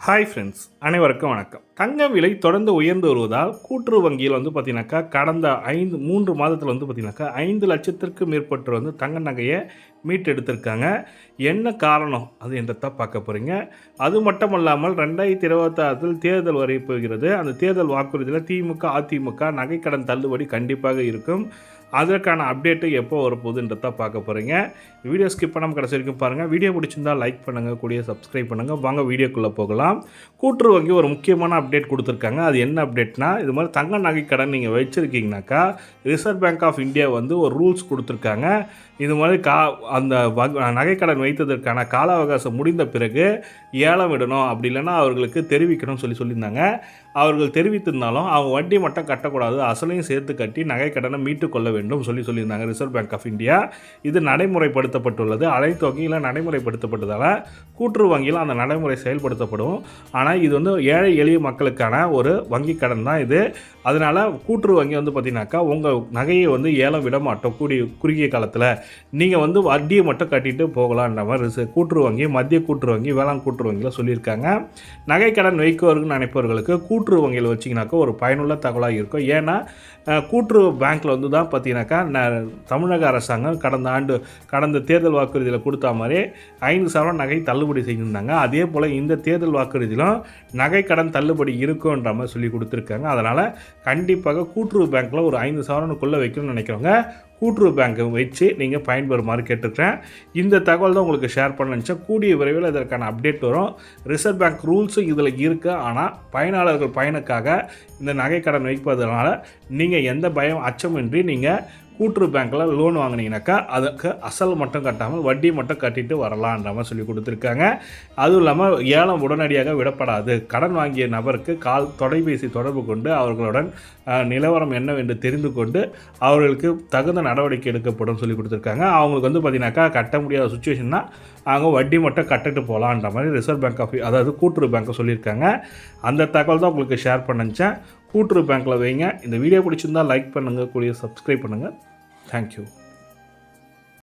Hi friends, அனைவருக்கும் வணக்கம். தங்கம் விலை தொடர்ந்து உயர்ந்து வருவதால் கூட்டுறவு வங்கியில் பார்த்தீங்கன்னாக்கா கடந்த 3 மாதத்தில் பார்த்தீங்கன்னாக்கா 5 லட்சத்திற்கும் மேற்பட்டு தங்க நகையை மீட்டெடுத்திருக்காங்க. என்ன காரணம் அது என்றதை பார்க்க போகிறீங்க. அது மட்டும் இல்லாமல் 2026 தேர்தல் வரப்போகிறது. அந்த தேர்தல் வாக்குறுதியில் திமுக, அதிமுக நகைக்கடன் தள்ளுபடி கண்டிப்பாக இருக்கும். அதற்கான அப்டேட்டு எப்போ வரப்போகுதுன்றதை பார்க்க போகிறீங்க. வீடியோ ஸ்கிப் பண்ணாமல் கடைசி வரைக்கும் பாருங்கள். வீடியோ பிடிச்சிருந்தால் லைக் பண்ணுங்கள், கூடிய சப்ஸ்கிரைப் பண்ணுங்கள். வாங்க வீடியோக்குள்ளே போகலாம். கூட்டுறவு வங்கி ஒரு முக்கியமான அப்டேட் கொடுத்துருக்காங்க. அது என்ன அப்டேட்னா, இது மாதிரி தங்க நகை கடன் நீங்கள் வச்சுருக்கீங்கனாக்கா ரிசர்வ் பேங்க் ஆஃப் இந்தியா ஒரு ரூல்ஸ் கொடுத்துருக்காங்க. இது மாதிரி அந்த நகைக்கடன் வைத்ததற்கான கால அவகாசம் முடிந்த பிறகு ஏலம் விடணும், அப்படி இல்லைன்னா அவர்களுக்கு தெரிவிக்கணும்னு சொல்லியிருந்தாங்க. அவர்கள் தெரிவித்திருந்தாலும் அவங்க வட்டி மட்டும் கட்டக்கூடாது, அசலையும் சேர்த்து கட்டி நகைக்கடனை மீட்டுக்கொள்ள வேண்டும் சொல்லியிருந்தாங்க ரிசர்வ் பேங்க் ஆஃப் இந்தியா. இது நடைமுறைப்படுத்தப்பட்டுள்ளது. அனைத்து வங்கியில் நடைமுறைப்படுத்தப்பட்டதால் கூட்டுறவு வங்கியில் அந்த நடைமுறை செயல்படுத்தப்படும். ஆனால் இது ஏழை எளிய மக்களுக்கான ஒரு வங்கி கடன் தான் இது. அதனால் கூட்டுறவு வங்கி பார்த்திங்கனாக்கா உங்கள் நகையை ஏலம் விட மாட்டோம். குறுகிய காலத்தில் நீங்கள் வட்டியை மட்டும் கட்டிட்டு போகலான்ற மாதிரி கூட்டுறவு வங்கி, மத்திய கூட்டுறவு வங்கி, வேளாண் கூட்டுறவு வங்கியில் சொல்லியிருக்காங்க. நகைக்கடன் வைக்குவர்கள் நினைப்பவர்களுக்கு கூட்டுறவு வங்கியில் வச்சிங்கனாக்கா ஒரு பயனுள்ள தகவலாக இருக்கும். ஏன்னா கூட்டுறவு பேங்க்கில் தான் பார்த்தீங்கன்னாக்கா தமிழக அரசாங்கம் கடந்த தேர்தல் வாக்குறுதியில் கொடுத்த மாதிரி 5,000 நகை தள்ளுபடி செய்திருந்தாங்க. அதே போல் இந்த தேர்தல் வாக்குறுதியிலும் நகைக்கடன் தள்ளுபடி இருக்குன்ற மாதிரி சொல்லி கொடுத்துருக்காங்க. அதனால் கண்டிப்பாக கூட்டுறவு பேங்க்கில் ஒரு 5,000க்குள்ளே வைக்கணும்னு நினைக்கிறவங்க கூட்டுறவு பேங்க்கை வச்சு நீங்கள் பயன்பெறுமாறு கேட்டுக்கிறேன். இந்த தகவல் தான் உங்களுக்கு ஷேர் பண்ண நினச்சேன். கூடிய விரைவில் இதற்கான அப்டேட் வரும். ரிசர்வ் பேங்க் ரூல்ஸும் இதில் இருக்குது. ஆனால் பயனாளர்கள் பயனுக்காக இந்த நகைக்கடன் வைப்பதனால நீங்கள் எந்த பயம் அச்சமின்றி நீங்கள் கூட்டுறவு பேங்க்கில் லோன் வாங்கினீங்கனாக்கா அதுக்கு அசல் மட்டும் கட்டாமல் வட்டி மட்டும் கட்டிட்டு வரலான்ற மாதிரி சொல்லி கொடுத்துருக்காங்க. அதுவும் இல்லாமல் ஏலம் உடனடியாக விடப்படாது. கடன் வாங்கிய நபருக்கு தொலைபேசி தொடர்பு கொண்டு அவர்களுடன் நிலவரம் என்னவென்று தெரிந்து கொண்டு அவர்களுக்கு தகுந்த நடவடிக்கை எடுக்கப்படும் சொல்லி கொடுத்துருக்காங்க. அவங்களுக்கு பார்த்தீங்கன்னாக்கா கட்ட முடியாத சுச்சுவேஷன்னா அவங்க வட்டி மட்டும் கட்டிட்டு போகலான்ற மாதிரி ரிசர்வ் பேங்க் ஆஃப் அதாவது கூட்டுறவு பேங்க்கை சொல்லியிருக்காங்க. அந்த தகவல் தான் உங்களுக்கு ஷேர் பண்ணிச்சேன். கூட்டுறவு பேங்க்கில் வைங்க. இந்த வீடியோ பிடிச்சிருந்தால் லைக் பண்ணுங்கள், கூடிய சப்ஸ்கிரைப் பண்ணுங்கள். தேங்க்யூ.